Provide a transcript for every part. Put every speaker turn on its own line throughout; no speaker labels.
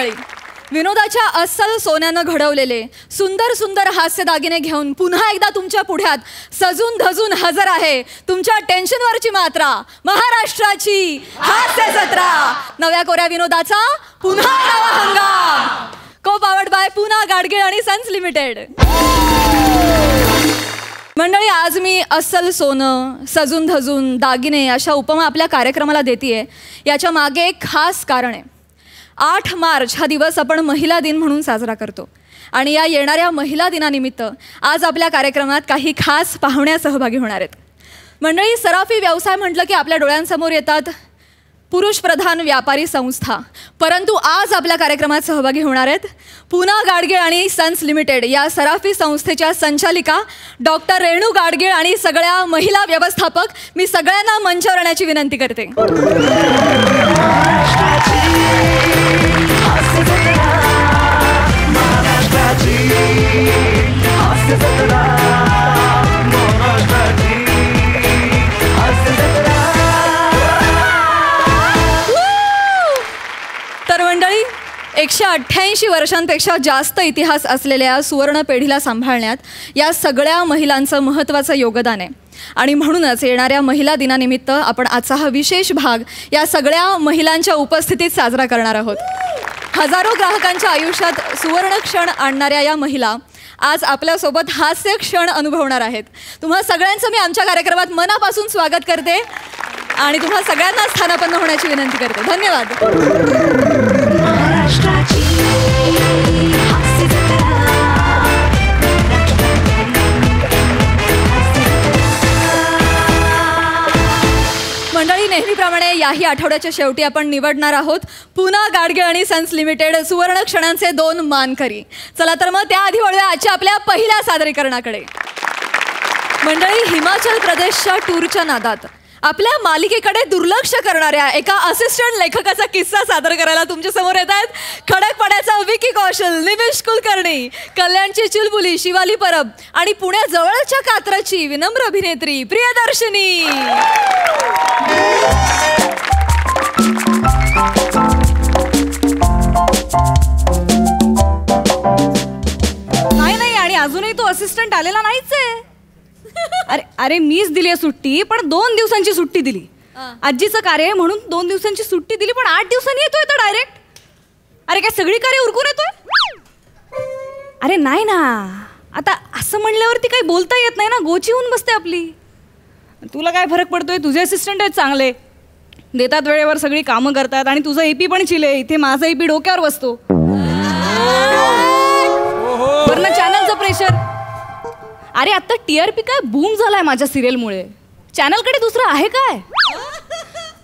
मंडळी, विनोदाच्या अस्सल सोन्यानं घडवलेले सुंदर सुंदर हास्य दागिने घेऊन पुन्हा एकदा तुमच्या पुढ्यात सजून धजून हजर आहे तुमच्या टेन्शनवरची मात्रा, महाराष्ट्राची हास्य जत्रा. नव्या कोऱ्या विनोदाचा पुन्हा नवा हंगाम. को पावर्ड बाय पुना गाडगीळ आणि सन्स लिमिटेड. मंडळी, आज मी अस्सल सोनं, सजून धजून दागिने अशा उपमा आपल्या कार्यक्रमाला देतीये. याच्या मागे एक खास कारण आहे. 8 मार्च हा दिवस आपण महिला दिन म्हणून साजरा करतो आणि या येणाऱ्या महिला दिनानिमित्त आज आपल्या कार्यक्रमात काही खास पाहुण्या सहभागी होणार आहेत. मंडळी, सराफी व्यवसाय म्हटलं की आपल्या डोळ्यांसमोर येतात पुरुषप्रधान व्यापारी संस्था, परंतु आज आपल्या कार्यक्रमात सहभागी होणार आहेत पुना गाडगीळ आणि सन्स लिमिटेड या सराफी संस्थेच्या संचालिका डॉक्टर रेणू गाडगीळ आणि सगळ्या महिला व्यवस्थापक. मी सगळ्यांना मंचावर येण्याची विनंती करते. तर मंडळी, 188 वर्षांपेक्षा जास्त इतिहास असलेल्या सुवर्ण पेढीला सांभाळण्यात या सगळ्या महिलांचं महत्त्वाचं योगदान आहे आणि म्हणूनच येणाऱ्या महिला दिनानिमित्त आपण आजचा हा विशेष भाग या सगळ्या महिलांच्या उपस्थितीत साजरा करणार आहोत. हजारो ग्राहकांच्या आयुष्यात सुवर्ण क्षण आणणाऱ्या या महिला आज आपल्यासोबत हास्य क्षण अनुभवणार आहेत. तुम्हा सगळ्यांचं मी आमच्या कार्यक्रमात मनापासून स्वागत करते आणि तुम्हा सगळ्यांना स्थानापन्न होण्याची विनंती करते. धन्यवाद. मंडळी, नेहमीप्रमाणे याही आठवड्याच्या शेवटी आपण निवडणार आहोत पुना गाडगीळ आणि सन्स लिमिटेड सुवर्ण क्षणांचे 2 मानकरी. चला तर मग त्याआधी वळूया आजच्या आपल्या पहिल्या सादरीकरणाकडे. मंडळी, हिमाचल प्रदेशच्या टूरच्या नादात आपल्या मालिकेकडे दुर्लक्ष करणाऱ्या एका असिस्टंट लेखकाचा किस्सा सादर करायला तुमच्या समोर येत आहेत खडकपाड्याचा विकी कौशल, निमिष कुलकर्णी, कल्याणची चुलबुली शिवाली परब आणि पुण्याजवळच्या कात्रची विनम्र अभिनेत्री प्रियदर्शनी.
नाही, आणि अजूनही तो असिस्टंट आलेला नाहीच आहे. अरे मीच दिली आहे सुट्टी, पण 2 दिवसांची सुट्टी दिली. आजीचं कार्य आहे म्हणून 2 दिवसांची सुट्टी दिली, पण 8 दिवसांनी येतोय तर डायरेक्ट. अरे काय सगळी कार्य उरकून येतोय? अरे नाही ना, आता असं म्हणल्यावरती काही बोलता येत नाही ना, गोची होऊन बसते आपली. तुला काय फरक पडतोय? तुझे असिस्टंट आहेत चांगले, देतात वेळेवर, सगळी कामं करतात आणि तुझं एपी पण चिले. इथे माझा एपी डोक्यावर बसतो. वरनं चॅनलचं प्रेशर. अरे आता TRP काय बूम झालाय माझ्या सिरियलमुळे. चॅनलकडे दुसरं आहे काय?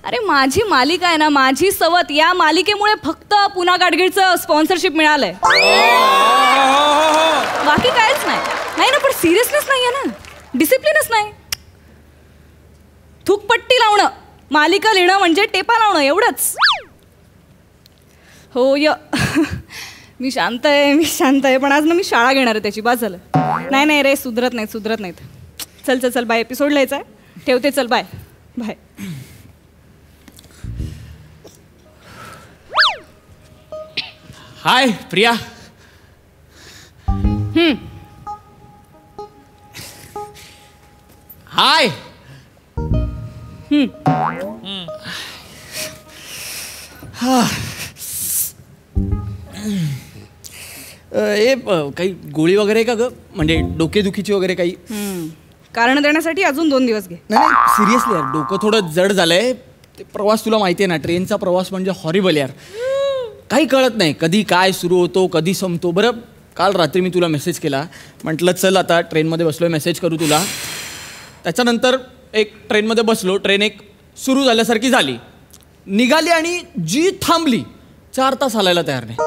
अरे माझी मालिका आहे ना, माझी सवत, या मालिकेमुळे फक्त पुना गाडगीळचं स्पॉन्सरशिप मिळालंय. बाकी कायच नाही ना. पण सिरियसनेस नाही आहे ना, डिसिप्लिनच नाही. थूकपट्टी लावणं, मालिका लिहिणं म्हणजे टेपा लावणं एवढंच. हो मी शांत आहे पण आज ना मी शाळा घेणार आहे त्याची. बास झालं. नाही रे, सुधरत नाहीत. चल बाय, एपिसोड लिहायचा आहे. ठेवते, चल बाय.
हाय प्रिया. हाय. काही गोळी वगैरे का ग, म्हणजे डोकेदुखीची वगैरे काही?
कारण देण्यासाठी अजून 2 दिवस घे.
नाही सिरियसली यार, डोकं थोडं जड झालंय. ते प्रवास तुला माहिती आहे ना, ट्रेनचा प्रवास म्हणजे हॉरिबल यार. काही कळत नाही कधी काय सुरू होतो कधी संपतो. बरं, काल रात्री मी तुला मेसेज केला, म्हटलं चल आता ट्रेनमध्ये बसलोय, मेसेज करू तुला. त्याच्यानंतर एक ट्रेनमध्ये बसलो, ट्रेन एक सुरू झाल्यासारखी झाली, निघाली आणि जी थांबली 4 तास हलायला तयार नाही.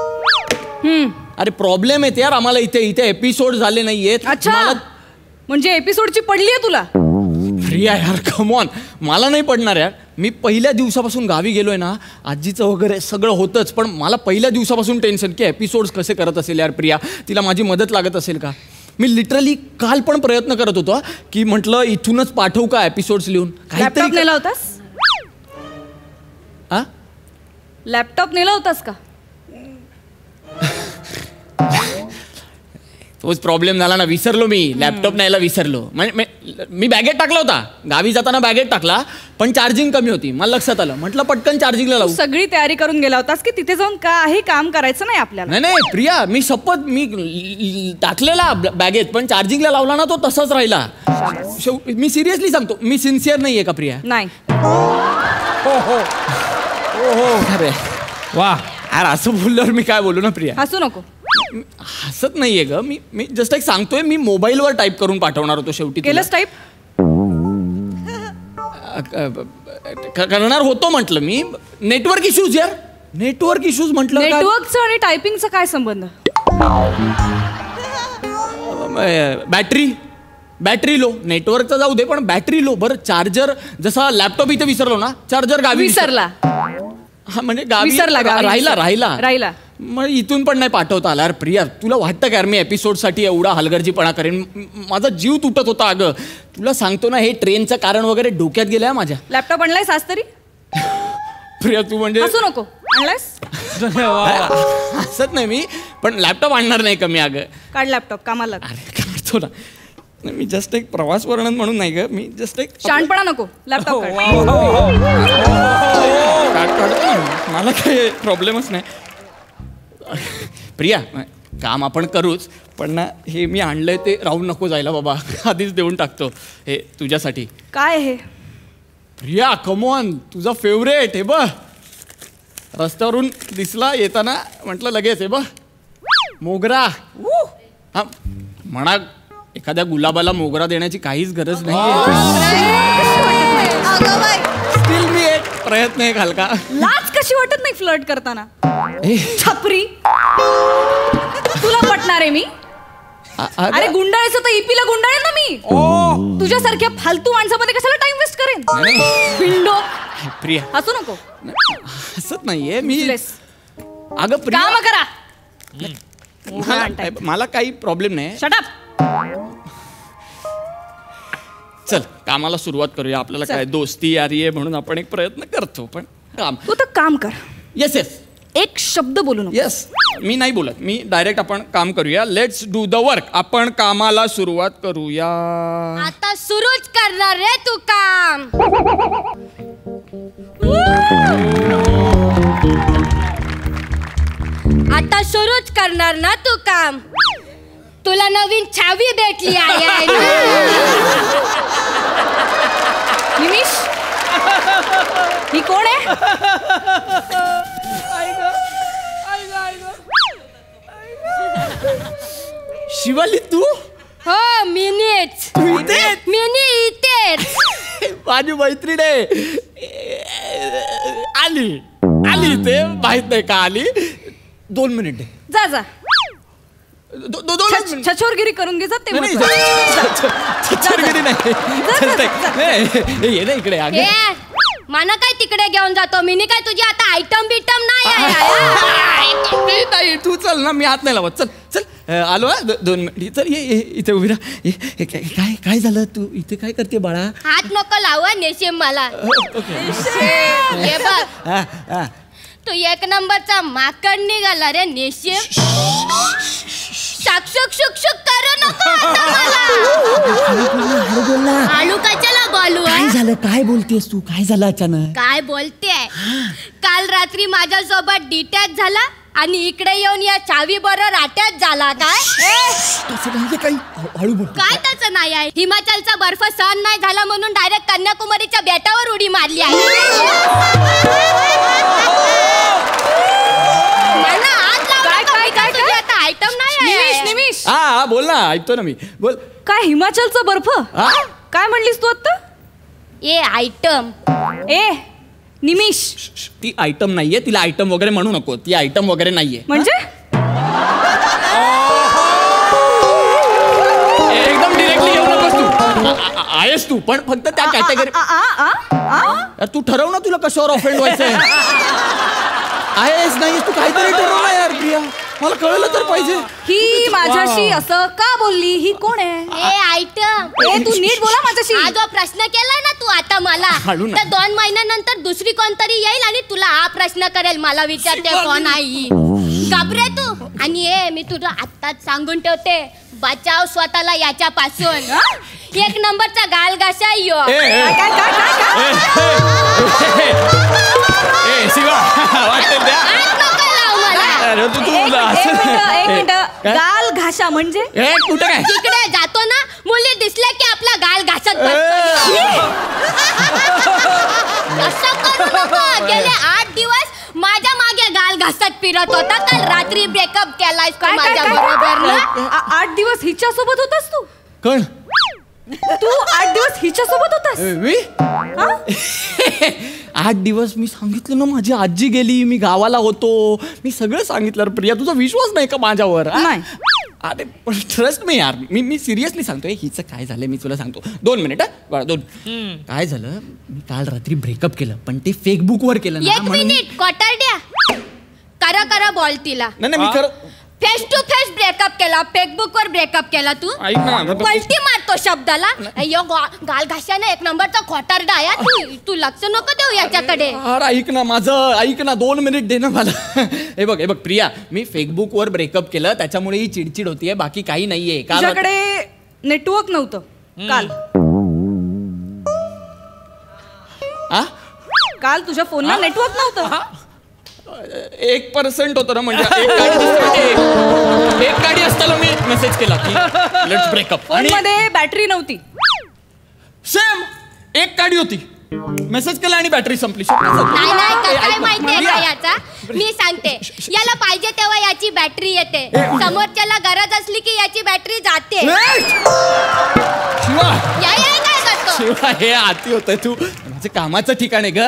अरे प्रॉब्लेम येते यार आम्हाला इथे एपिसोड झाले नाहीयेत.
अच्छा, म्हणजे एपिसोडची पडली आहे तुला?
प्रिया यार कम ऑन, मला नाही पडणार यार. मी पहिल्या दिवसापासून गावी गेलोय ना, आजीचं वगैरे सगळं होतंच, पण मला पहिल्या दिवसापासून टेन्शन की एपिसोड्स कसे करत असेल यार प्रिया, तिला माझी मदत लागत असेल का. मी लिटरली काल पण प्रयत्न करत होतो की म्हटलं इथूनच पाठवू का एपिसोड्स लिहून.
लॅपटॉप नेला होतास?
लॅपटॉप
नेला होतास का?
तोच प्रॉब्लेम झाला ना, विसरलो मी, लॅपटॉप न्यायला विसरलो. म्हणजे मी बॅगेत टाकला होता, गावी जाताना बॅगेट टाकला, पण चार्जिंग कमी होती. मला लक्षात आलं, म्हटलं पटकन चार्जिंगला लावू.
सगळी तयारी करून गेला होतास की तिथे जाऊन काही काम करायचं नाही आपल्याला.
नाही प्रिया, मी शपथ मी टाकलेला बॅगेत, पण चार्जिंगला लावला ना तो तसाच राहिला. मी सिरियसली सांगतो, मी सिन्सिअर नाहीये का प्रिया?
नाही.
अरे वा, अरे असं बोलल्यावर मी काय बोलू ना प्रिया.
हसू नको.
हसत नाहीये ग, मी जस्ट एक सांगतोय, मी मोबाईलवर टाईप करून पाठवणार होतो शेवटी.
केलंस टाईप?
करणार होतो म्हटलं मी. नेटवर्क इश्यूज यार, नेटवर्क इश्यूज म्हटलं.
नेटवर्कचं आणि टायपिंगचा काय संबंध?
Battery low. नेटवर्कचा जाऊ दे, पण बॅटरी लो. बरं चार्जर, जसा लॅपटॉप इथे विसरलो ना, चार्जर गावी
विसरला.
हा म्हणजे गावी
विसरला,
राहिला. मग इथून पण नाही पाठवता आला. अरे प्रिया, तुला वाटतं का यार मी एपिसोडसाठी एवढा हलगर्जीपणा करेन? माझा जीव तुटत होता अगं. तुला सांगतो ना, हे ट्रेनचं कारण वगैरे डोक्यात गेलंय माझ्या.
लॅपटॉप आणलायस आज तरी?
प्रिया तू म्हणजे
हसू नको. आणलायस?
हसत नाही मी, पण लॅपटॉप आणणार नाही का मी अगं.
काढ लॅपटॉप, कामाला.
अरे काढतो ना. मी जस्ट एक प्रवास वर्णन म्हणून नाही ग, मी जस्ट एक
शहाणपणा नको. लॅपटॉप
मला काही प्रॉब्लेमच नाही. प्रिया, काम आपण करूच, पण ना हे मी आणलंय ते राहून नको जायला बाबा. आधीच देऊन टाकतो हे तुझ्यासाठी.
काय हे?
प्रिया कमॉन, तुझा फेवरेट. हे बघ, रस्त्यावरून दिसला येताना, म्हटलं लगेच. हे बघ, मोगरा. हा म्हणा, एखाद्या गुलाबाला मोगरा देण्याची काहीच गरज नाही. स्टील मी एक प्रयत्न आहे हलका.
लाज कशी वाटत नाही फ्लर्ट करताना? छपरी, तुला पटणार आहे मी? अरे गुंडाळायचं तर ईपीला गुंडाळेल ना मी. तुझ्यासारख्या फालतू माणसामध्ये कशाला टाइम वेस्ट करेन? पिंडो.
प्रिया
हसू नको.
हसत नाहीये मी अगं. प्रिया
काम करा.
मला काही प्रॉब्लेम नाही.
Shut up.
चल कामाला सुरुवात करूया. आपल्याला काय दोस्ती यारी आहे म्हणून आपण एक प्रयत्न करतो, पण काम.
तू तर काम कर.
येस.
एक शब्द बोलू नको.
येस, मी नाही बोलत. मी डायरेक्ट आपण काम करूया. Let's do the work. आपण कामाला सुरुवात करूया.
आता सुरूच करणार रे तू काम. आता सुरूच करणार ना तू काम. तुला नवीन छावी भेटली आहे.
निमिष, ही कोण आहे?
शिवाली तू?
हो मीनीच. मिनी इथेच.
माझी मैत्रीण आहे. आली ते माहित नाही का आली. 2 मिनिट.
जा. छछोरगिरी करून घे. जाते
छछोरगिरी नाही. ये ना इकडे.
माना काय तिकडे घेऊन जातो? मिनी काय तुझी आता आयटम बिटम नाही.
तू चल ना, मी हात नाही लावत. चल आलो. 2 मिनिट. चल ये इथे उभी राहा. काय झालं? तू इथे काय करते बाळा?
हात नको लावा नेशिम मला. ये बघ, तू 1 नंबरचा माकड निघाला रे नेशिम. शुक करू नको आलू कशाला बोलू?
काय झालं? काय बोलतेस तू? काय झालं अचानक?
काय बोलते? काल रात्री माझ्यासोबत डिटॅच झाला आणि इकडे येऊन या चावी बरोबर अटॅच झाला.
काही हळू बोल.
काय त्याचं नाही आहे. हिमाचलचा बर्फ सहन नाही झाला म्हणून डायरेक्ट कन्याकुमारीच्या बेटावर उडी मारली आहे. आयटम नाही.
निमिष,
हा बोल ना, ऐकतो ना मी. बोल.
काय हिमाचलचा बर्फ? काय म्हणलीस तू आता?
ए आयटम.
ए निमिष,
ती आयटम नाहीये. तिला आयटम वगैरे म्हणू नको. ती आयटम वगैरे नाहीये.
म्हणजे
एकदम डिरेक्टली येऊ नकोस तू. आहेस तू, पण फक्त त्या कॅटेगरी. तू ठरव ना तुला कशावर ऑफेंड व्हायचंय. आहेस नाही तू काहीतरी ठरव ना यार प्रिया. मला कळलं तर पाहिजे.
ही माझ्याशी असं का बोलली? ही कोण आहे?
ए आयटम.
तू नीट बोला माझ्याशी.
हा जो प्रश्न केलाय ना तू आता मला, तर 2 महिन्यानंतर दुसरी कोणतरी येईल आणि तुला हा प्रश्न करेल. मला विचारते कोण आहे. घाबरे तू. आणि मी तुला आत्ताच सांगून ठेवते, बचाव स्वतःला याच्यापासून. एक नंबरचा गाल घासा यो.
एक मिनिट गाल घासा म्हणजे
कुठं काय
तिकडे जातो ना मुली दिसल्या की आपला गाल घासत बसतो. असं करू नको. गेले 8 दिवस माझ्या मागे गाल घासत फिरत होता. काल रात्री ब्रेकअप केलायस का माझ्या बरोबर ना?
8 दिवस हिच्या सोबत होतास तू?
कण
तू 8 दिवस हिच्या सोबत होतास?
8 दिवस मी सांगितलं ना माझी आजी गेली, मी गावाला होतो, मी सगळं सांगितलं. प्रिया तुझा विश्वास नाही का माझ्यावर?
नाही.
अरे पण ट्रस्ट मी यार, मी सिरियसली सांगतोय. हिचं काय झालं मी तुला सांगतो. 2 मिनिट बाळा 2. काय झालं, मी काल रात्री ब्रेकअप केलं पण ते फेसबुकवर केलं ना.
1 मिनिट कोटारड्या करा बोल तिला.
नाही मी खरं
फेस टू फेस ब्रेकअप केला, फेसबुक वर ब्रेकअप केला तू.
ऐक ना
पलटी मारतो शब्दाला. अय्यो गाल घाशाने 1 नंबरचा खोटारडा आहे. तू लक्ष नको देऊ याच्याकडे.
अरे ऐक ना माझं, ऐक ना 2 मिनिट दे ना मला. हे बघ प्रिया, मी फेसबुक वर ब्रेकअप केलं त्याच्यामुळे ही चिडचिड होतीये, बाकी काही नाहीये.
तुझ्याकडे नेटवर्क नव्हतं काल. काल तुझ्या फोनला नेटवर्क नव्हतं.
1% होतं ना, म्हणजे एक गाडी असताना मी मेसेज केला की लेट्स ब्रेकअप.
फोन मध्ये बॅटरी नव्हती.
सेम एक गाडी होती, मेसेज केला आणि बॅटरी संपली.
नाही काय माहितीये का याचा? मी सांगते. याला पाहिजे तेव्हा याची बॅटरी येते, समोरच्याला गरज असली की याची बॅटरी जाते.
शिवा
काय करतो?
शिवा हे आती होतंय तू. माझं कामाचं ठिकाण आहे ग.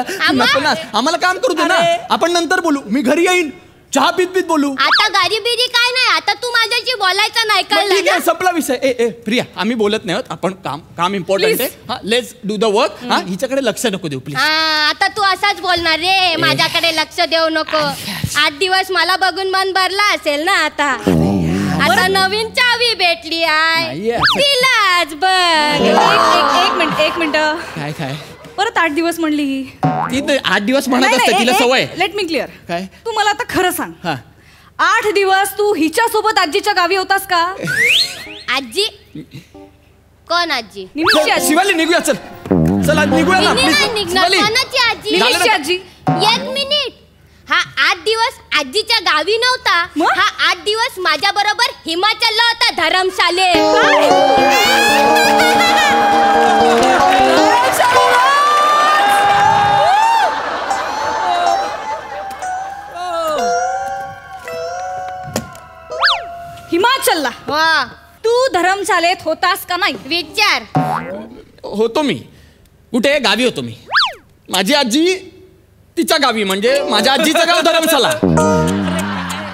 आम्हाला काम करू दे ना, आपण नंतर बोलू. मी घरी येईन, चहा पीत बोलू.
आता गाडी बिरी काय नाही, आता तू माझ्याशी बोलायचं नाही
ठीक आहे,
कळलं?
संपला विषय. प्रिया आम्ही बोलत नाही आहोत, आपण काम इम्पॉर्टंट आहे. Let's do the work. हिच्याकडे लक्ष नको देऊ प्लीज.
आता तू असाच बोलणार रे, माझ्याकडे लक्ष देऊ नको. 8 दिवस मला बघून मन भरला असेल ना. आता नवीन चावी भेटली आहे तिलाच बघ.
एक मिनिट
काय
परत 8 दिवस म्हणली ही.
ती 8 दिवस म्हणत असते, तिला सवय.
Let me clear.
काय?
तू मला आता खरं सांग.
8
दिवस तू हिच्या सोबत आजीच्या गावी होतास का?
आजी कोण आजी?
निमिषची आजी.
शिवाली निघूया, चल आज निघूया ना
मी नाही निघणार. कोणाची आजी?
निमिषची आजी.
1 मिनिट. हा 8 दिवस आजीच्या गावी नव्हता. हा 8 दिवस माझ्या बरोबर हिमाचलला होता, धरमशालेत.
हिमाचलला तू धर्मशाळेत होतास का नाही?
विचार.
होतो मी. कुठे? गावी होतो मी. माझी आजी तिच्या गावी, म्हणजे माझ्या आजीचं गाव धरमशाला.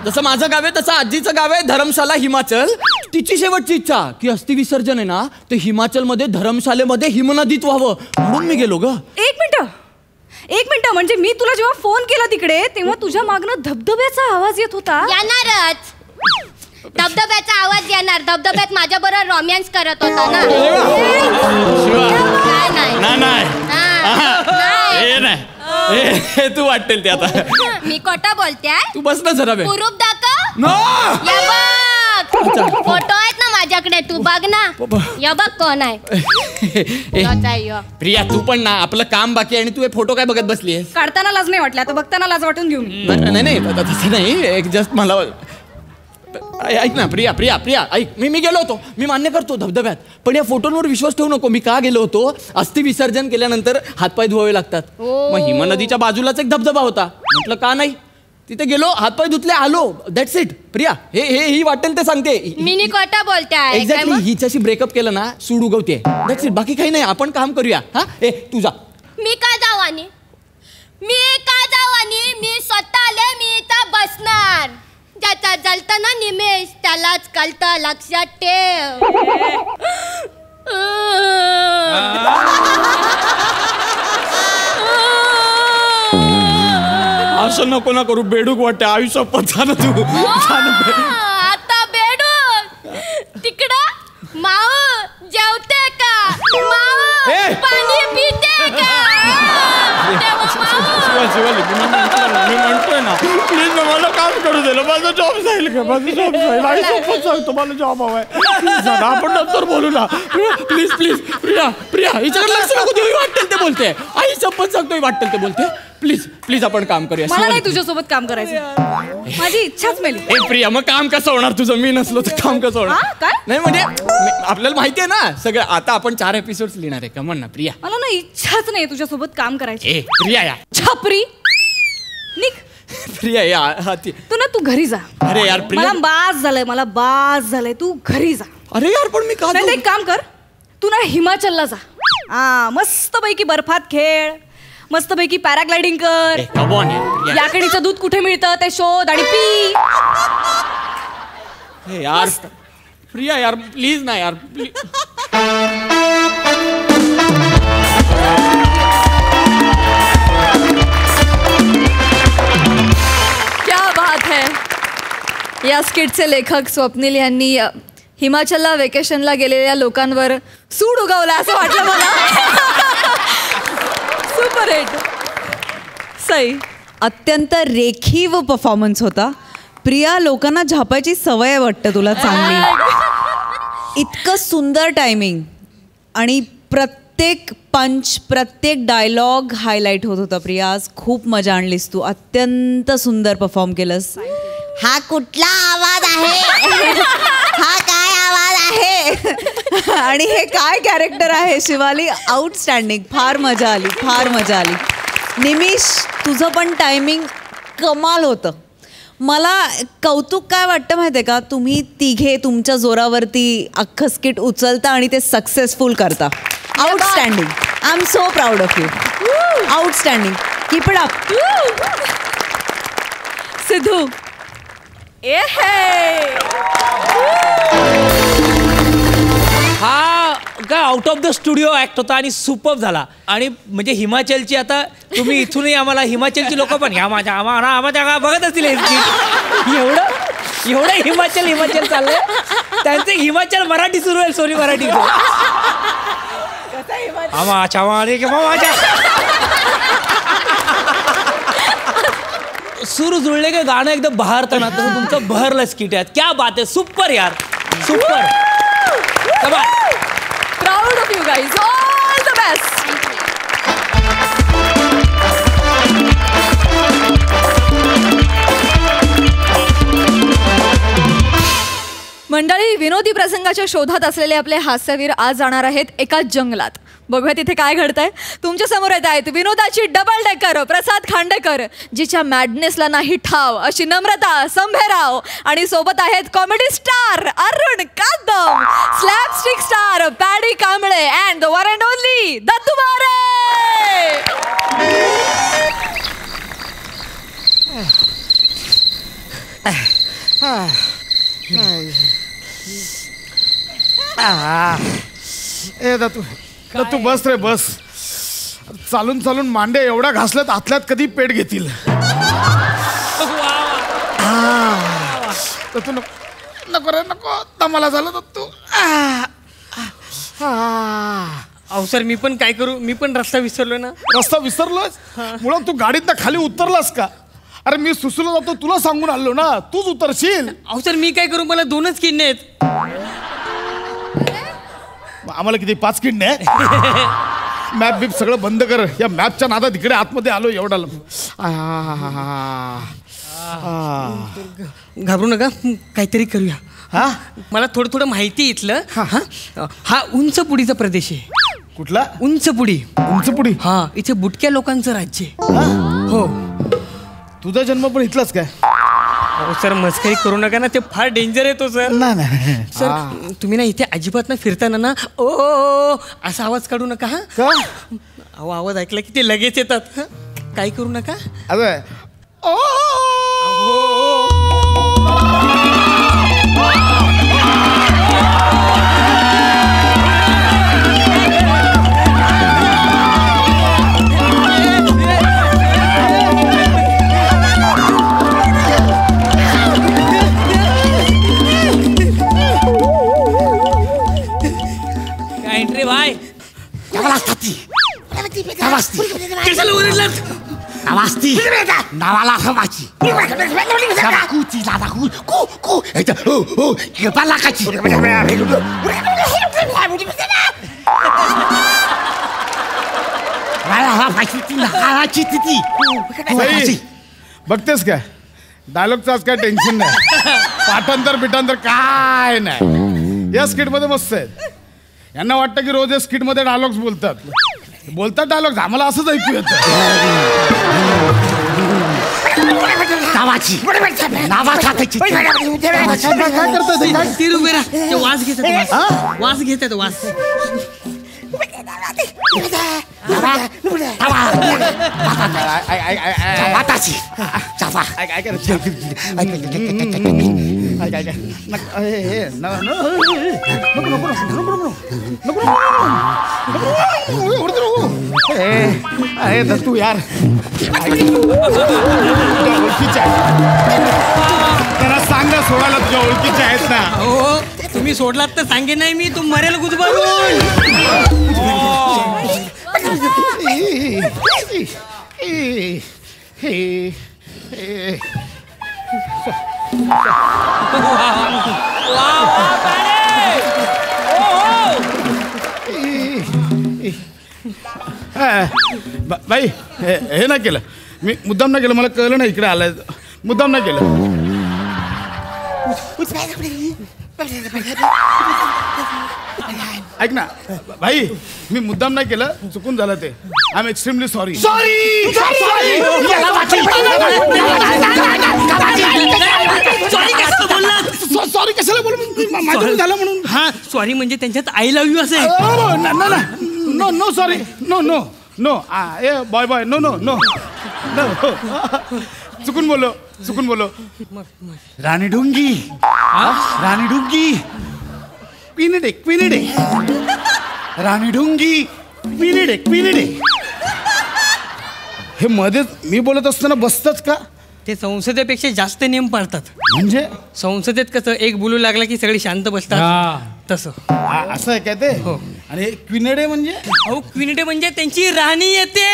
जसं माझं गाव आहे तसं आजीचं गाव आहे धरमशाला, हिमाचल. तिची शेवटची इच्छा की अस्थि विसर्जन आहे ना ते हिमाचलमध्ये धरमशालेमध्ये हिमनदीत व्हावं, म्हणून मी गेलो ग.
एक मिनिट म्हणजे मी तुला जेव्हा फोन केला तिकडे तेव्हा तुझ्या मागणं धबधब्याचा आवाज येत होता.
येणारच, धबधब्याचा आवाज येणार. धबधब्यात माझ्या बरोबर रोमॅन्स करत होता ना.
नाही तू वाटेल ते आता.
मी खोटं बोलते?
तू बस ना जरा.
प्रूफ दाखव. फोटो आहेत ना माझ्याकडे, तू बघ ना. या बघ कोण आहे.
प्रिया तू पण ना, आपलं काम बाकी आणि तू हे फोटो काय बघत बसली?
काढताना लाज नाही वाटला तर बघताना लाज वाटून घेऊ मी.
नाही तसं नाही, एक जस्ट मला ऐक ना प्रिया प्रिया प्रिया ऐक. मी गेलो होतो, मी मान्य करतो धबधब्यात, पण या फोटोंवर विश्वास ठेवू नको. मी का गेलो होतो? अस्थि विसर्जन केल्यानंतर हातपाय धुवावे लागतात. मग हिमनदीच्या बाजूलाच एक धबधबा होता, म्हटलं का नाही, तिथे गेलो, हातपाय धुतले, आलो. That's it. प्रिया हे ही वाटेल ते सांगते.
मी खोटा बोलते.
एक्झॅक्टली. हिच्याशी ब्रेकअप केलं ना सूड उगवते. That's it. बाकी काही नाही, आपण काम करूया. हा तू जा.
मी का जाऊ? आणि मी स्वतः आले, मी इथं बसणार. ज्याचा जलता ना निमेष त्यालाच कळतं, लक्षात ठेव.
असं नको ना करू, बेडूक वाटते. आयुष्य पचा ना तू.
आता बेडूक तिकडं. माऊ जेवते का? माऊ पाणी पिते का?
शिवाली मी म्हणतोय ना प्लीज मला काम करू दिलं. माझा जॉब जाईल का? माझा जॉब जाईल. आई सोबत सांगतो मला जॉब हवाय. आपण नंतर बोलू ना. प्लीज प्लीज प्रिया प्रिया हिच्याकडे लक्ष नको देऊ. वाटेल ते बोलते. आई सोबत सांगतोय वाटेल ते बोलते. प्लीज प्लीज आपण काम करूया.
मला नाही तुझ्यासोबत काम करायचं. माझी इच्छाच मेली.
ए प्रिया मग काम कसं होणार तुझं? मी नसलो तर काम कसं होणार?
काय
नाही म्हणजे आपल्याला माहितीये ना सगळं. आता आपण 4 एपिसोड्स लिहिणार आहे का? म्हण ना प्रिया.
मला ना इच्छाच नाही तुझ्यासोबत काम करायची.
ए प्रिया या
छपरी निक.
प्रिया या
तू घरी जा.
अरे यार प्रिया
मला बास झालंय. तू घरी जा.
अरे यार पण मी का?
एक काम कर, तू ना हिमाचलला जा. मस्तपैकी बर्फात खेळ, मस्तपैकी पॅराग्लायडिंग कर. याकडीचं दूध कुठे मिळतं ते शोध आणि पी.
यार प्रिया यार प्लीज ना यार प्लीज.
क्या बात है. या स्किटचे लेखक स्वप्नील यांनी हिमाचलला वेकेशनला गेलेल्या लोकांवर सूड उगवला असं वाटलं मला. Super hit. सई.
अत्यंत रेखीव परफॉर्मन्स होता. प्रिया लोकांना झापायची सवय वाटतं तुला चांगली. इतकं सुंदर टायमिंग आणि प्रत्येक पंच प्रत्येक डायलॉग हायलाईट होत होता. प्रिया आज खूप मजा आणलीस तू. अत्यंत सुंदर परफॉर्म केलंस.
हा कुठला आवाज आहे? हा काय आवाज आहे?
आणि हे काय कॅरेक्टर आहे शिवाली. आउटस्टँडिंग. फार मजा आली. फार मजा आली. निमिष तुझं पण टायमिंग कमाल होतं. मला कौतुक काय वाटतं माहिती आहे का? तुम्ही तिघे तुमच्या जोरावरती अख्खं स्किट उचलता आणि ते सक्सेसफुल करता. Outstanding. I am so proud of you. Outstanding. Keep it up.
Sidhu.
हा काय out of the studio act होता आणि सुपर्ब झाला. आणि म्हणजे हिमाचलची आता तुम्ही इथूनही आम्हाला हिमाचलची लोक पण ह्या माझ्या बघत असतील. एवढं एवढं हिमाचल चाललंय. त्यांचे हिमाचल मराठी सुरू आहे. सोनी मराठी सुरू जुळले का गाणं एकदम बहरतं ना तसं तुमचं बहरलं स्किट आहे. क्या बात आहे. सुपर यार super.
Proud of you guys. All the best. मंडळी विनोदी प्रसंगाच्या शोधात असलेले आपले हास्यवीर आज जाणार आहेत एका जंगलात. बघूया तिथे काय घडतंय. तुमच्या समोर येत आहेत विनोदाची डबल डेकर प्रसाद खांडेकर, जिच्या मॅडनेसला नाही ठाव अशी नम्रता संभेराव, आणि सोबत आहेत comedy star Arun Kadam, slapstick star Paddy Kamble and the one and only Dattu Bare.
ए दत्तू बस रे बस. चालून चालून मांडे एवढ्या घासल्यात आतल्यात कधी पेट घेतील. दत्तू नको रे नको. दमाला झालं दत्तू.
अहो सर मी पण काय करू. मी पण रस्ता विसरलोय ना.
रस्ता विसरलोस? मुळात तू गाडीत खाली उतरलास का? अरे मी सुसूला जातो तुला सांगून आलो ना. तूच उतरशील.
अहो सर मी काय करू. मला 2च किडनी आहेत.
आम्हाला किती 5 किडनी आहेत? मॅप बीप सगळं बंद कर. या मॅपच्या नादात इकडे आतमध्ये आलो. एवढा
घाबरू नका. काहीतरी करूया.
हा
मला थोडं माहिती इथलं. हा उंच पुडीचा प्रदेश आहे.
कुठला?
उंच पुडी.
उंच पुडी?
हा इथे बुटक्या लोकांचं राज्य आहे. हो.
तुझा जन्म पण इथलाच काय?
हो सर मस्करी करू नका ना. ते फार डेंजर येतो सर.
नाही
सर तुम्ही ना इथे अजिबात ना फिरताना ना ओ असा आवाज काढू नका. हा
का?
अहो आवाज ऐकला की ते लगेच येतात. काही करू नका.
अरे
भाई
वाचती नावाला हवाची कू कू हो लाखाची
बघतेस काय डायलॉगचं आज काय टेन्शन नाही पाठांतर बिठांतर काय नाही या स्किट मध्ये मस्त आहेत यांना वाटतं की रोज या स्किट मध्ये डायलॉग्स बोलतात डायलॉग्स आम्हाला असंच ऐकू येतं
नावाची नावा खाताची
काय करतात
तीर उभे राहा ते वास घेतात वास घेतात वास
वाताची चाफा
तू यार ओळखीच्या त्यांना सांग ना सोडायला तुझ्या ओळखीच्या आहेत ना
हो तुम्ही सोडलात तर सांगेन नाही मी तू मरेल गुजबारून
बाई हे नाही केलं मी मुद्दाम नाही केलं मला कळलं नाही इकडे आलाय मुद्दाम नाही केलं ऐक ना भाई मी मुद्दाम नाही केलं चुकून झालं ते I am extremely sorry sorry कशाला बोल माझं झालं म्हणून
हा सॉरी म्हणजे त्यांच्यात आय लव्ह यू असेल
no no sorry no no no ए बॉय बॉय नो नो नो चुकून बोलो
राणी डुंगी क्विनिडे राणी डुंगी क्विनिडे
हे मध्ये मी बोलत असताना बसतच का
ते संसदेपेक्षा जास्त नियम पाळतात
म्हणजे
संसदेत कसं एक बोलू लागला की सगळी शांत बसतात तसं
असं आहे काय ते
हो.
आणि क्विनेडे म्हणजे
अहो क्विनिडे म्हणजे त्यांची राणी येते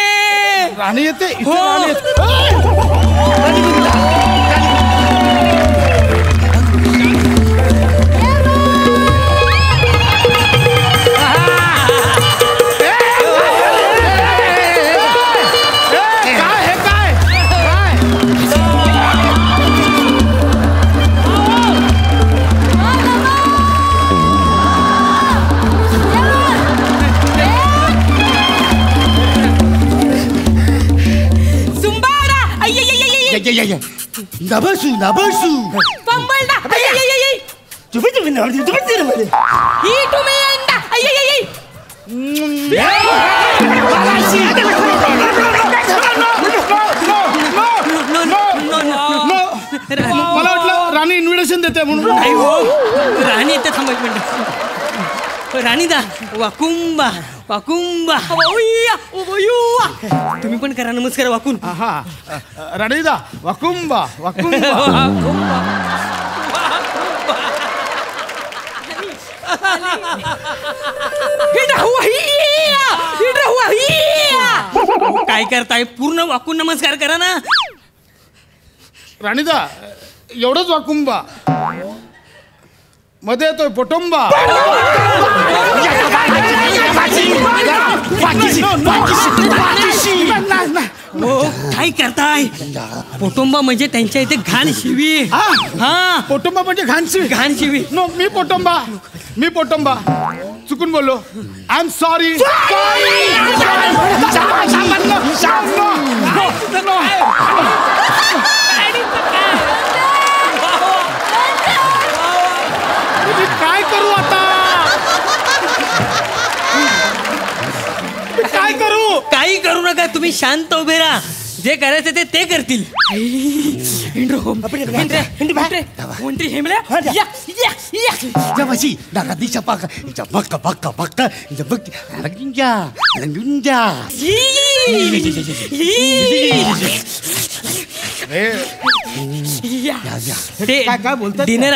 राणी येते इथे
हो.
राणी येते.
नबसू
मला वाटलं राणी इन्व्हिटेशन देते म्हणून
नाही हो राणी येते थांबा एक मिनिट राणीदा वाकुंबा वाकुंबा तुम्ही पण करा नमस्कार वाकून
हा राणीदा वाकुंबा
काय करताय पूर्ण वाकून नमस्कार करा ना
राणीदा एवढंच वाकुंबा मध्ये येतोय पोटोंबा
हो काय करताय पोटोंबा म्हणजे त्यांच्या इथे घाण शिवी हा
पोटोंबा म्हणजे घाण शिवी नो मी पोटोंबा चुकून बोललो आय एम सॉरी काय करू आता काय करू
काही करू नका तुम्ही शांत उभे राहा जे करायचं ते करतील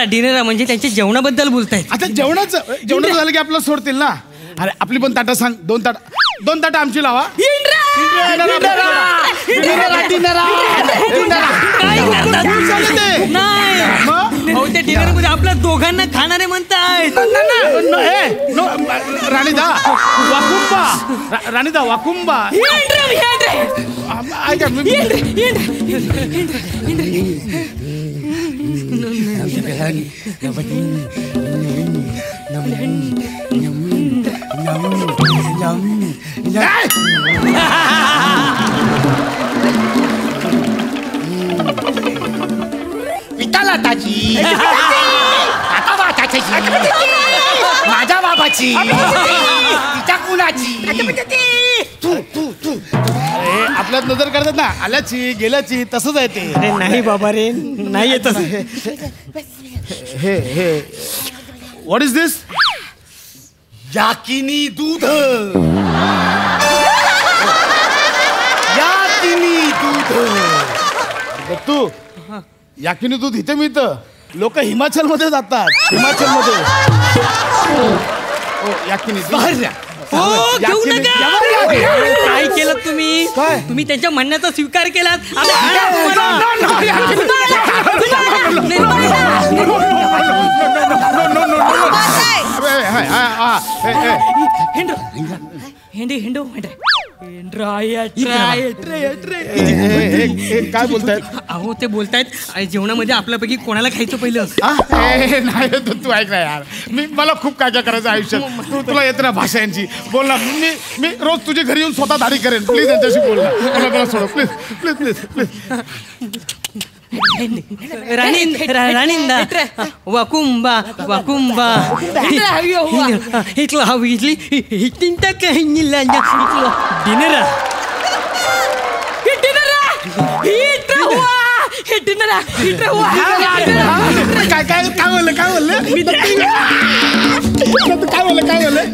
डिनर म्हणजे त्यांच्या जेवणाबद्दल बोलतायत
आता जेवणाचं झालं की आपलं सोडतील ना अरे आपली पण ताटा सांग दोन ताट आमची लावा
अहो त्या डिनर मध्ये आपल्या दोघांना खाणारे म्हणतायत.
राणीदा वाकुंबा ऐका
पितालाताची आता बाताची माझ्या बाबाची तिच्या कुणाची तू
आपल्यात नजर करतात ना, आल्याची गेल्याची तसंच आहे ते.
अरे नाही बाबा रे, नाही येत.
हे व्हॉट इज दिस?
याकिनी दूध याकिनी दूध.
दत्तू, याकिनी दूध इथे मिळतं. लोक हिमाचल मध्ये जातात. हिमाचल मध्ये याकिनी दूध.
घेऊ नका. काय केलं तुम्ही? तुम्ही त्यांच्या म्हणण्याचा स्वीकार केलात.
काय बोलतायत?
अहो ते बोलतायत जेवणामध्ये आपल्यापैकी कोणाला खायचं पहिलं.
नाही तू ऐक ना यार, मला खूप काय काय करायचं आयुष्यात. तुला येते ना भाषा यांची. बोल ना, मी रोज तुझ्या घरी येऊन स्वतः दाढी करेन. प्लीज यांच्याशी बोल ना. मला सोड प्लीज प्लीज प्लीज प्लीज.
राणींदा वाकुंबा वाकुंबा इथलं हवी इथली तीनटा काही डिनर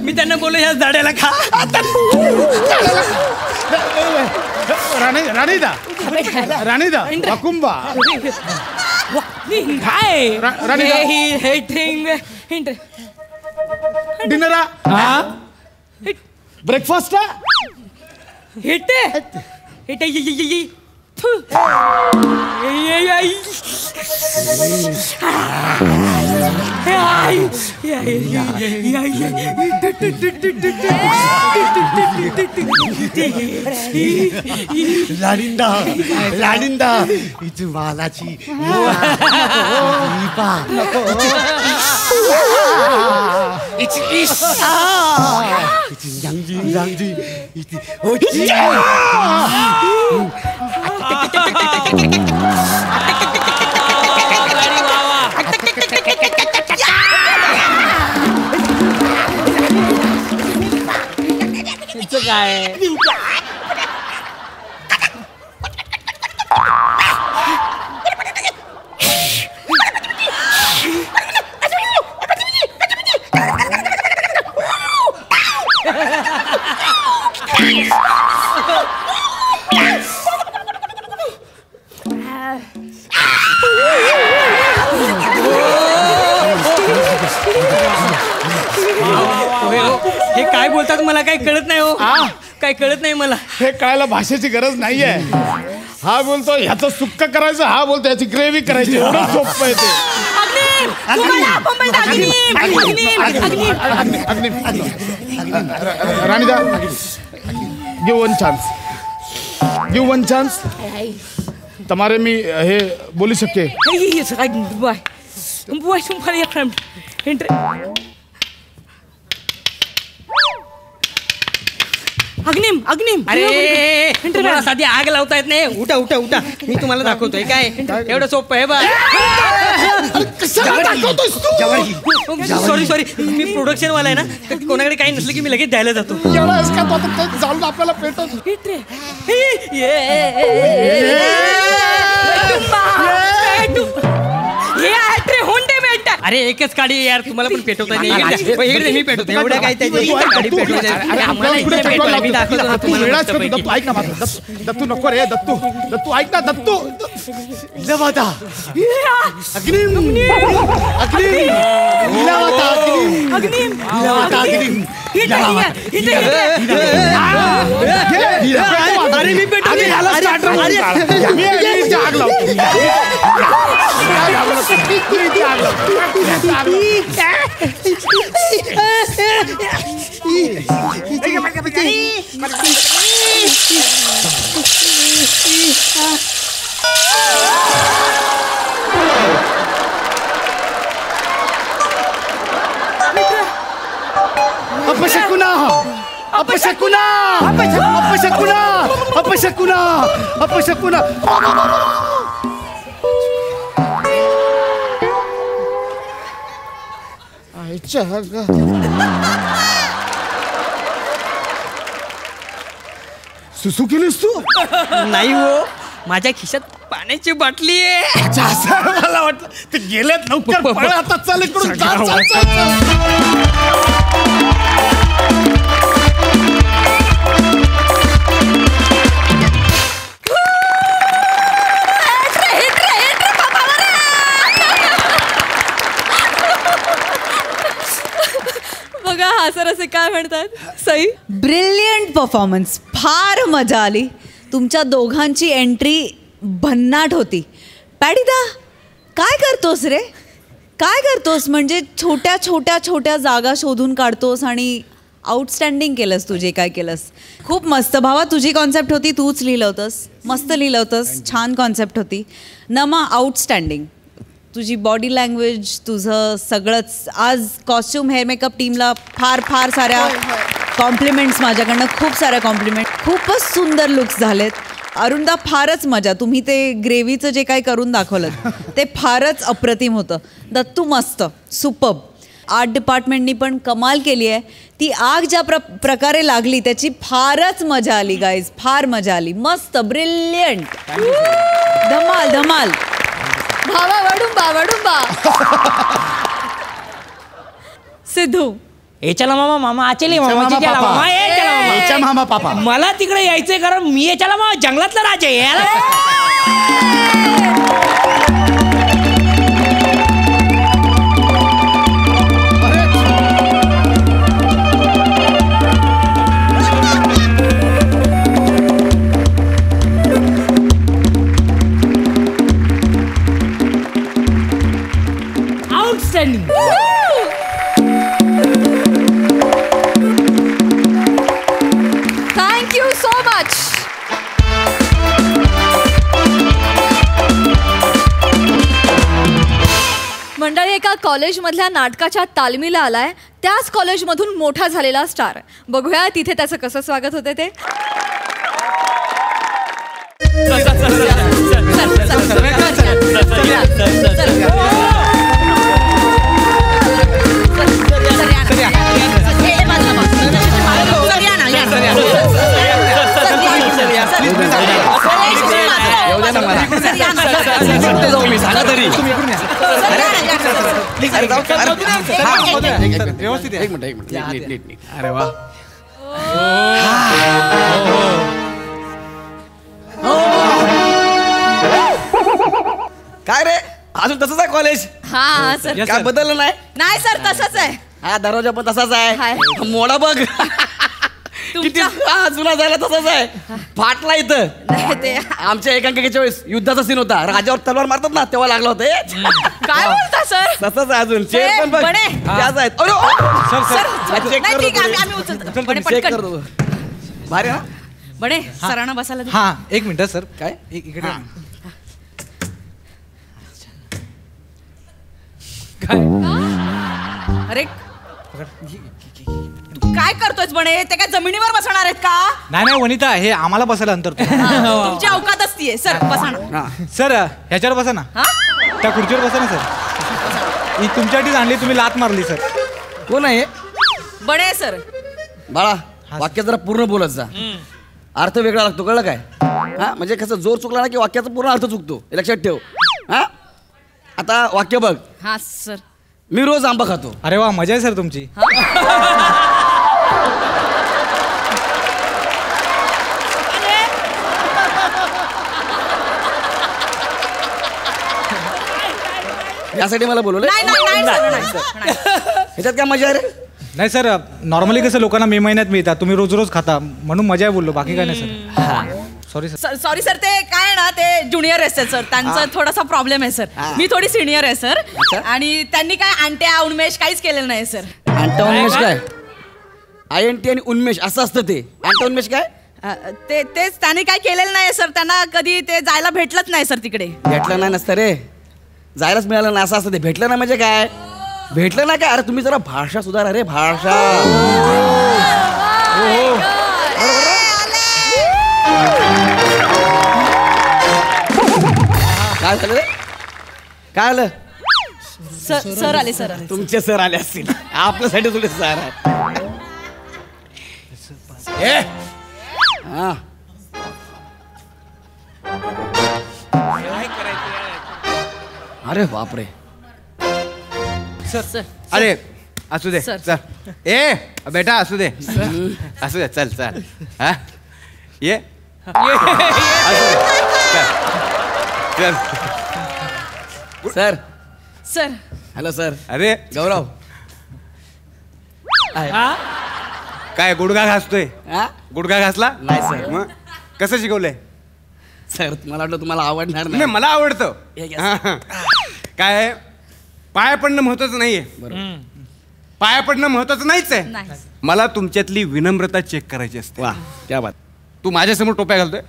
मी त्यांना बोललो ह्या झाड्याला खा.
राणीदा वाकुंबा
काय
डिनरा ब्रेकफास्ट
लाडिंदा इथे मालाची
काय हे काय बोलतात मला काही कळत नाही. हो काय कळत नाही मला.
हे कळायला भाषेची गरज नाहीये. हा बोलतो ह्याचं सुक्क करायचं, हा बोलतो ह्याची ग्रेव्ही करायची. एवढं सोपं आहे ते. राणीदा गिव वन चान्स. तुम्हारे मी हे बोलू शके.
अग्निम अग्निम अरे तुम्हाला साधी आग लावता येत नाही. उठा उठा उठा, मी तुम्हाला दाखवतोय. काय एवढं सोपं आहे बा. सॉरी सॉरी, मी प्रोडक्शन वाला आहे ना, कोणाकडे काही नसलं की मी लगेच द्यायला जातो.
जाऊन आपल्याला पेटत.
अरे एकच काढी यार, तुम्हाला पण पेटवता नाही. मी पेटवतो एवढ्या काय त्याची गाडी पेटवायची.
ऐक ना दत्तू, नको रे दत्तू. दत्तू ऐक ना दत्तू.
अरे मी
अपशकुना अपशकुना अपशकुना अपशकुना अपशकुना
सुसू केलीस तू?
नाही हो, माझ्या खिशात पाण्याची बाटली आहे.
अच्छा, असं मला वाटलं ते गेलेत. लवकर पळ आता, चल इकडून, चल, चल, चल, चल.
बघा हा सर असे काय म्हणतात. सई,
ब्रिलियंट परफॉर्मन्स, फार मजा आली. तुमच्या दोघांची एंट्री भन्नाट होती. पॅडिदा, काय करतोस रे? काय करतोस? म्हणजे छोट्या छोट्या छोट्या जागा शोधून काढतोस आणि आउटस्टँडिंग केलंस. तू जे काय केलंस खूप मस्त. भावा, तुझी कॉन्सेप्ट होती, तूच लिहिलं होतंस, मस्त लिहिलं होतंस, छान कॉन्सेप्ट होती. नमा, आउटस्टँडिंग. तुझी बॉडी लँग्वेज, तुझं सगळंच. आज कॉस्ट्युम हेअर मेकअप टीमला फार फार साऱ्या कॉम्प्लिमेंट्स माझ्याकडनं, खूप साऱ्या कॉम्प्लिमेंट. खूपच सुंदर लुक्स झालेत. अरुणदा, फारच मजा. तुम्ही ते ग्रेव्हीचं जे काही करून दाखवलं ते फारच अप्रतिम होतं. दत्तू, मस्त, सुपर्ब. आर्ट डिपार्टमेंटनी पण कमाल केली आहे. ती आग ज्या प्रकारे लागली त्याची फारच मजा आली गाईज, फार मजा आली. मस्त, ब्रिलियंट, धमाल धमाल.
भावा, वडुंबा वडुंबा. सिद्धू,
ए चला मामा, मामा आचले मामा, चला मामा, ए चला मामा,
याच्या मामा पापा.
मला तिकडे यायचंय कारण मी याच्याला मामा जंगलातला राजा आहे याला. Outstanding.
Thank you so much. मंडळी, एका कॉलेजमधल्या नाटकाच्या तालमीला आलाय. त्याच कॉलेजमधून मोठा झालेला स्टार. बघूया तिथे त्याचं कसं स्वागत होते ते.
अरे वा.
काय रे, अजून तसंच आहे कॉलेज?
हा सर.
काय बदललं नाही?
नाही सर, तसंच आहे.
हा दरवाजा पण तसाच आहे.
हाय.
मोडा बघ किती जुना झाला, तसाच आहे. फाटला इथं.
ते
आमच्या एकांकिकेच्या वेळेस युद्धाचा सीन होता, राजावर तलवार मारतात ना तेव्हा लागला होता.
काय बोलता सर?
तसंच आहे अजून. चेक पण बघ त्याच आहेत. चेक करतो. भारी ना
बडे, सरांना बसायला दे.
हा, एक मिनिट सर.
काय
इकडे
अरे काय करतोयस बणे? ते काय जमिनीवर बसणार आहेत का?
नाही नाही वनिता, हे आम्हाला बसायला अंतर.
तुमची अवकात असतीये. सर बसा ना.
सर ह्याच्यावर बसा ना, त्या खुर्चीवर बसा ना सर. ही तुमच्यासाठीच आणली, तुम्ही लात मारली सर.
कोण आहे?
बणे सर.
बाळा, वाक्य जरा पूर्ण बोलत जा. अर्थ वेगळा लागतो, कळलं काय? हा, म्हणजे कसं जोर चुकला ना की वाक्याचा पूर्ण अर्थ चुकतो, हे लक्षात ठेव. हा, आता वाक्य बघ.
हा सर.
मी रोज आंबा खातो.
अरे वा, मजा आहे सर तुमची.
यासाठी मला बोलवलं.
नाही
ह्याच्यात काय मजा आहे रे?
नाही सर, नॉर्मली कसं लोकांना मे महिन्यात मिळतात, तुम्ही रोज रोज खाता म्हणून मजा आहे बोललो, बाकी काय नाही sir. Sorry sir.
Sorry sir, ते काय ना ते ज्युनियर आहे सर, त्यांचा थोडासा प्रॉब्लेम आहे सर. मी थोडी सिनियर आहे सर, आणि त्यांनी काय अंट्या उन्मेष काहीच केलेलं नाही सर.
अंट्या उन्मेष काय? INT आणि उन्मेष असं असतं ते. अंट्या उन्मेष काय?
तेच त्यांनी काय केलेलं नाही सर, त्यांना कधी ते जायला भेटलंच नाही सर तिकडे.
भेटलं नाही नसतं रे, जायलाच मिळालं ना असं असतं ते. भेटलं नाही म्हणजे काय? भेटलं नाही काय? अरे तुम्ही जरा भाषा सुधारा रे, भाषा. काय झालं रे? काय आलं?
सर आले सर.
तुमचे सर आले असतील, आपल्यासाठी थोडे सर आहे. हा अरे बापरे.
सर अरे असू दे चल. ए बेटा असू दे असू दे, चल चल. हा ये
सर.
Sir
hello sir.
अरे
गौरव
काय गुडघा घासतोय? गुडघा घासला
नाही सर.
मग कसं शिकवलंय
सर? मला वाटलं तुम्हाला आवडणार
नाही. मला आवडतं.
हे घ्या.
काय पाया पडणं महत्वाचं नाहीये. पाया पडणं महत्वाचं नाहीच आहे. मला तुमच्यातली विनम्रता चेक करायची असते.
वा क्या बात.
तू माझ्यासमोर टोप्या घालतोय?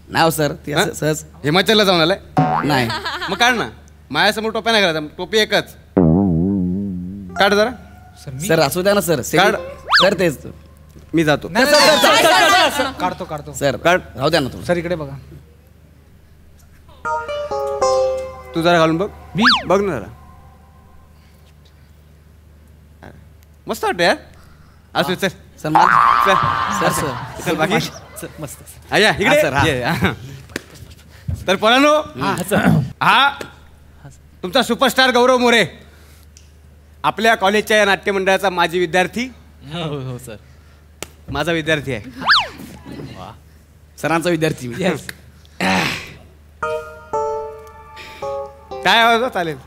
नाव सर ते असं सहज.
हिमाचलला जाऊन आलाय?
नाही.
मग काढ ना. माझ्यासमोर टोप्या नाही घालायचा, टोपी एकच काढ जरा.
सर असू द्या ना सर.
काढ.
सर तेच
मी जातो.
काढतो काढतो
सर. काढ राहू द्या ना तुम्ही.
सर इकडे बघा.
तू जरा घालून बघ. मी बघ ना जरा. मस्त वाटतं यार. असू चल.
सर
चल
सर
चल बाकी
मस्त.
आया इकडे
सर.
ये. तर पोरांनो, हा तुमचा सुपरस्टार गौरव मोरे, आपल्या कॉलेजच्या या नाट्य मंडळाचा माजी विद्यार्थी.
हो सर.
माझा विद्यार्थी आहे.
सरांचा विद्यार्थी.
काय आवाज? चालेल.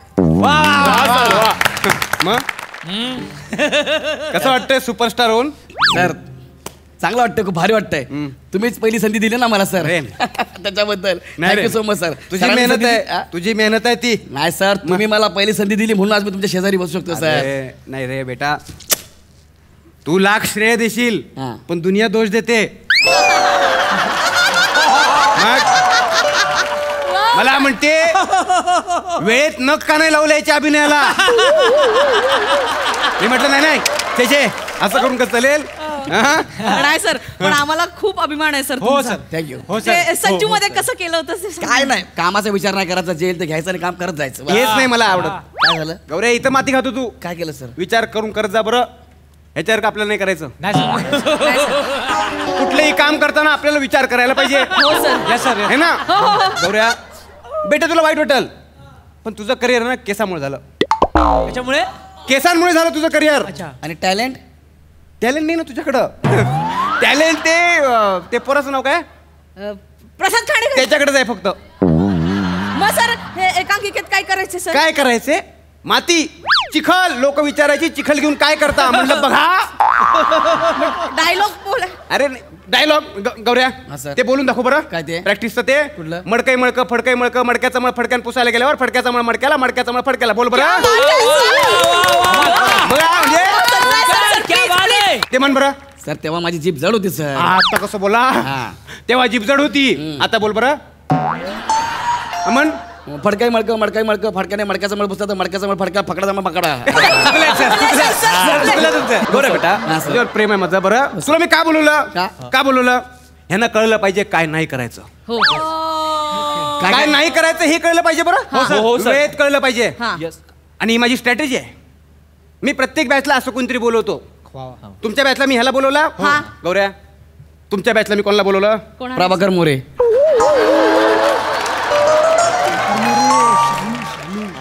मग कसं वाटतंय सुपरस्टार होऊन?
सर चांगलं वाटतं, खूप भारी वाटतंय. तुम्हीच पहिली संधी दिली ना मला सर, त्याच्याबद्दल थँक्यू सो मच सर.
तुझी मेहनत आहे, तुझी मेहनत आहे ती.
नाही सर, तुम्ही मला पहिली संधी दिली म्हणून आज मी तुमच्या शेजारी बसू शकतो सर.
नाही रे बेटा, तू लाख श्रेय देशील पण दुनिया दोष देते. मला म्हणते वेळेत नख का नाही लावलं याच्या अभिनयाला. मी म्हटलं नाही नाही त्याचे असं करून कसं चालेल.
नाही सर, पण आम्हाला खूप अभिमान आहे सर.
हो सर.
थँक्यू.
संजू मध्ये कसं केलं होतं?
काय नाही, कामाचा विचार नाही करायचा, जेल ते घ्यायचं आणि काम करत जायचं.
हेच नाही मला आवडत.
काय झालं?
गौऱ्या इथं माती खातो तू.
काय केलं सर?
विचार करून करत जा बरं. ह्याच्यावर का आपल्याला नाही करायचं.
नाही सर.
कुठलंही काम करताना आपल्याला विचार करायला पाहिजे.
हो सर.
Yes sir.
है ना गौऱ्या? बेटा तुला वाईट वाटेल पण तुझं करिअर ना केसामुळे झालं.
त्याच्यामुळे
केसांमुळे झालं तुझं करिअर.
आणि टॅलेंट?
टॅलेंट नाही ना तुझ्याकडं. टॅलेंट ते पोराचं नाव काय?
प्रसाद खाणे.
त्याच्याकडेच आहे फक्त.
मग सर हे एकांकिकेत काय करायचे सर?
काय करायचे? माती चिखल. लोक विचारायची चिखल घेऊन काय करता, म्हणलं बघा
डायलॉग बोला.
अरे डायलॉग गौऱ्या ते बोलून दाखव बरं.
काय ते?
प्रॅक्टिसचं ते
कुठलं?
मडकई मडकं फडकई मडकं मडक्याचं मळ फडक्यान पुसायला गेल्यावर फडक्याचा मळ मडक्याला मडक्याचा मळ फडक्याला. बोल बरं. बघा म्हणजे ते म्हण बरं.
सर तेव्हा माझी जीभ जड होती सर.
आता कसं बोला? तेव्हा जीभ जड होती, आता बोल बरं. म्हण.
फडकाई मडकं मडकाई मडकं फडक्याने मडक्याचा मळ पुसतात, मडक्याचा मळ फडका फकडाचा मळ पकडा.
बरं बेटा, तुझ्यावर प्रेम आहे माझं. बरं तुला मी का बोलवलं? का बोलवलं? ह्यांना कळलं पाहिजे काय नाही करायचं. काय नाही करायचं हे कळलं पाहिजे. बरं वेळेत कळलं पाहिजे. आणि ही माझी स्ट्रॅटेजी आहे. मी प्रत्येक बॅचला असं कोणतरी बोलवतो. तुमच्या बॅचला मी ह्याला बोलवलं. गौऱ्या तुमच्या बॅचला मी कोणाला बोलवलं?
प्रभाकर मोरे.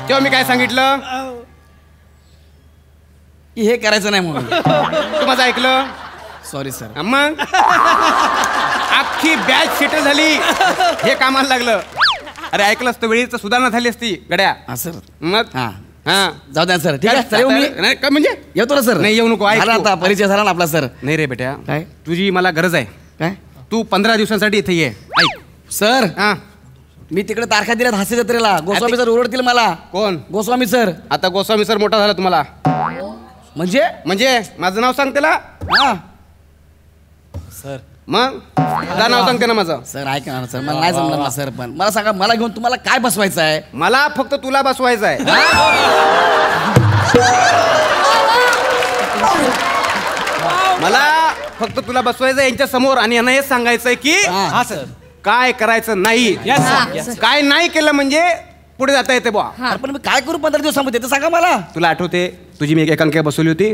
तेव्हा मी काय सांगितलं?
हे करायचं नाही म्हणून.
तू माझं ऐकलं?
Sorry sir.
मग अख्खी बॅच सेटल झाली, हे कामाला लागलं. अरे ऐकलं असतं वेळीच सुधारणा झाली असती गड्या.
सर
मग हा
जाऊ द्या सर. ठीक आहे सर, येऊ मी
नाही का म्हणजे
येतो ना सर.
नाही येऊ नको.
झाला आता परिचय झाला ना आपला सर.
नाही रे बेटा,
काय?
तुझी मला गरज आहे.
काय
तू 15 दिवसांसाठी इथे ये. ऐक
सर,
हा.
मी तिकडे तारखा दिल्यात हास्य जत्रेला. गोस्वामी सर ओरडतील मला.
कोण?
गोस्वामी सर.
आता गोस्वामी सर मोठा झाला तुम्हाला. म्हणजे माझं नाव सांग त्याला.
हा
सर
मग तुझं नाव सांगते ना माझं.
सर ऐका ना सर, मला नाही जमणार ना सर. पण मला सांगा, मला घेऊन तुम्हाला काय बसवायचं आहे?
मला फक्त तुला बसवायचं आहे. मला फक्त तुला बसवायचं यांच्या समोर आणि यांना हेच सांगायचंय की
हा सर.
काय करायचं नाही. काय नाही केलं म्हणजे पुढे जाता येते बुवा.
अरे पण मी काय करू 15 दिवसामध्ये ते सांगा मला.
तुला आठवते तुझी मी एक एकांकिका बसवली होती,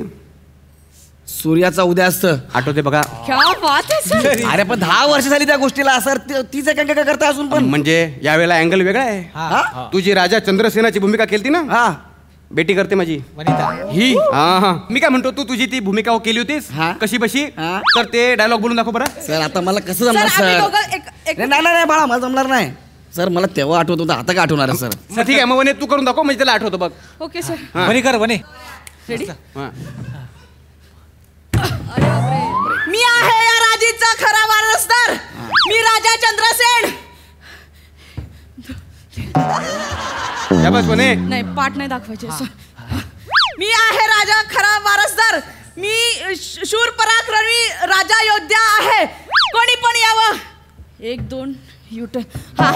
सूर्याचा उदयास्त.
आठवते बघा.
क्या बात आहे सर.
अरे पण 10 वर्ष झाली त्या गोष्टीला सर. तीच एकांकिका करता अजून पण.
म्हणजे यावेळेला अँगल वेगळा आहे. तुझी राजा चंद्रसेनाची भूमिका केली ना.
हा
बेटी करते माझी
ही.
हा मी काय म्हणतो, तू तुझी ती भूमिका केली होतीस कशी बशी, तर ते डायलॉग बोलून दाखव बरं.
सर आता मला कसं जमणार सर? नाही बाळा, मला जमणार नाही सर. मला तेव्हा आठवत होतं, आता का आठवणार आहे सर?
ठीक आहे, मग वने तू करून दाखव म्हणजे त्याला आठवतो बघ.
Okay sir.
वने कर वने.
रेडी.
मी आहे या राजीचा खरा वारसदार. मी राजा चंद्रसेन.
बस वने.
नाही पाठ नाही दाखवायचे सर.
मी आहे राजा खरा वारसदार. मी शूर पराक्रमी राजा योद्धा आहे. कोणी पण यावं.
1 2 युटर्न.
हा,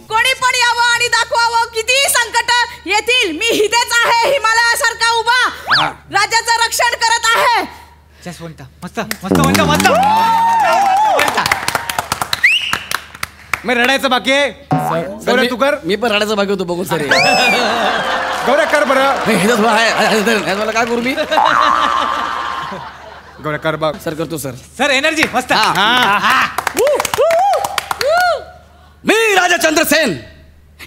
कोणी पण यावं आणि दाखवावं किती संकट येतील. मी हितेच आहे हिमालयासारखा उभा. राजाचं रक्षण करत आहे.
मस्त मस्त मस्त म्हणता मस्त.
मग रडायचं बाकी आहे. गौऱ्या तू कर.
मी पण रडायचं बाकी होतो बघून सर.
गौऱ्या कर बरं.
मला काय करू मी?
गौऱ्या कर बघ.
सर करतो सर.
सर एनर्जी मस्त.
मी राजा चंद्रसेन,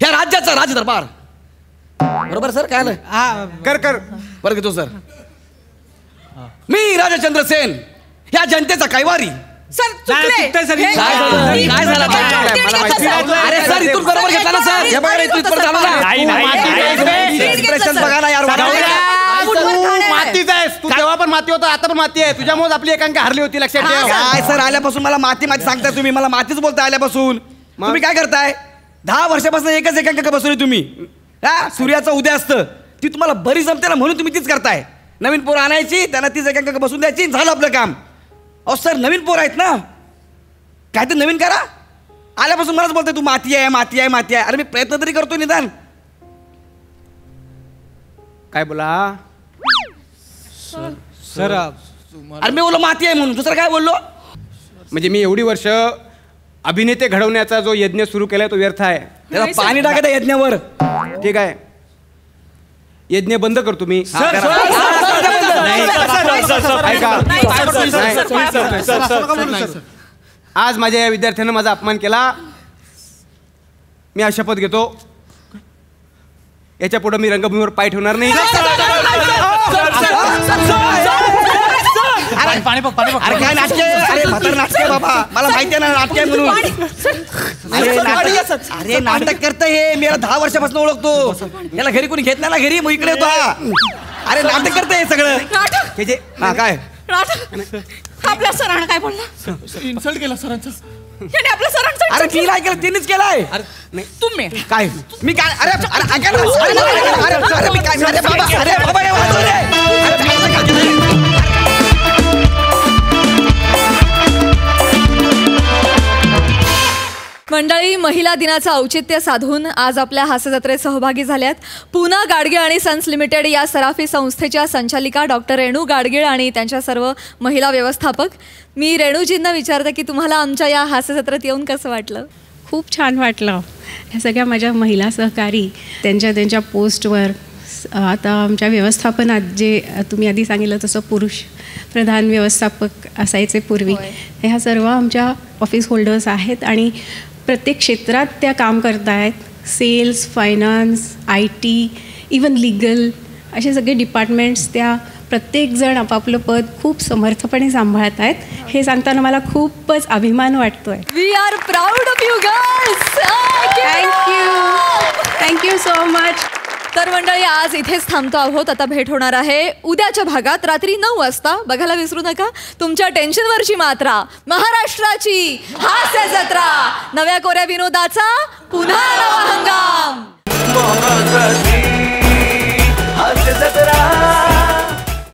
या राज्याचा राज दरबार. बरोबर सर? काय आलं?
कर कर.
बरं घेतो सर. मी राजा चंद्रसेन, या जनतेचा कैवारी.
सर चुकले.
काय झालं? अरे सर इथून बरोबर घेतला ना सर. हे बघा इथून परत आलो ना. एक्सप्रेशन बघा ना यार.
मातीच आहेस तू. तेव्हा पण माती होता, आता पण माती आहे. तुझ्यामुळे आपली एकांकिका हरली होती, लक्षात ठेव.
काय सर, आल्यापासून मला माती सांगताय तुम्ही. मला मातीच बोलताय आल्यापासून. तुम्ही काय करताय? 10 वर्षापासून एकच एकांकिका बसवली तुम्ही. सूर्याचा उदय असतं ती तुम्हाला बरी जमते ना, म्हणून तुम्ही तीच करताय. नवीन पोरं आणायची, त्यांना तीच एकांकिका बसून द्यायची, झालं आपलं काम. अहो सर नवीन पोरं आहेत ना, काय ते नवीन करा. आल्यापासून मलाच बोलतोय तू माती आहे माती आहे माती आहे. अरे मी प्रयत्न तरी करतो निदान.
काय बोला
सर?
अरे मी बोललो माती आहे म्हणून, दुसरं काय बोललो?
म्हणजे मी एवढी वर्ष अभिनेते घडवण्याचा जो यज्ञ सुरू केलाय तो व्यर्थ आहे.
त्याला पाणी टाकत आहे यज्ञावर.
ठीक आहे, यज्ञ बंद करतो मी. आज माझ्या या विद्यार्थ्यानं माझा अपमान केला. मी आज शपथ घेतो, याच्या पुढे मी रंगभूमीवर पाय ठेवणार नाही.
अरे काय नाटके? अरे म्हातार नाटके बाबा, मला माहिती आहे ना नाटके आहे म्हणून. अरे नाटक करतं हे. मी 10 वर्षापासून ओळखतो याला. घरी कोणी घेत नाही ना घरी, मग इकडे येतो हा. अरे नाटक करतं हे सगळं. हे जे काय
आपल्या सरांना काय बोलला?
इन्सल्ट केला सरांचा.
आपल्या सरांचा.
अरे मी नाही केलं, त्यांनीच केलाय.
तुम्ही
काय मी काय? अरे अरे अरे मी काय? अरे बाबा, अरे बाबा हे वाचव रे.
मंडळी, महिला दिनाचं औचित्य साधून आज आपल्या हास्य जत्रेत सहभागी झाल्यात पूना गाडगीळ आणि सन्स लिमिटेड या सराफी संस्थेच्या संचालिका डॉक्टर रेणू गाडगीळ आणि त्यांच्या सर्व महिला व्यवस्थापक. मी रेणूजींना विचारते की तुम्हाला आमच्या या हास्य जत्रेत येऊन कसं वाटलं?
खूप छान वाटलं. ह्या सगळ्या माझ्या महिला सहकारी त्यांच्या पोस्टवर. आता आमच्या व्यवस्थापनात जे तुम्ही आधी सांगितलं तसं पुरुष प्रधान व्यवस्थापक असायचे पूर्वी, ह्या सर्व आमच्या ऑफिस होल्डर्स आहेत आणि प्रत्येक क्षेत्रात त्या काम करत आहेत. Sales, finance, IT, even legal असे सगळे डिपार्टमेंट्स त्या प्रत्येकजण आपापलं पद खूप समर्थपणे सांभाळत आहेत. हे सांगताना मला खूपच अभिमान वाटतोय.
We are proud of you girls.
Thank you so much.
तर मंडळी आज इथेच थांबतो आहोत. आता भेट होणार आहे उद्याच्या भागात रात्री 9 वाजता. बघायला विसरू नका. तुमच्या टेन्शनवरची मात्रा, महाराष्ट्राची हास्य जत्रा, नव्या कोऱ्या विनोदाचा पुन्हा नवा हंगाम.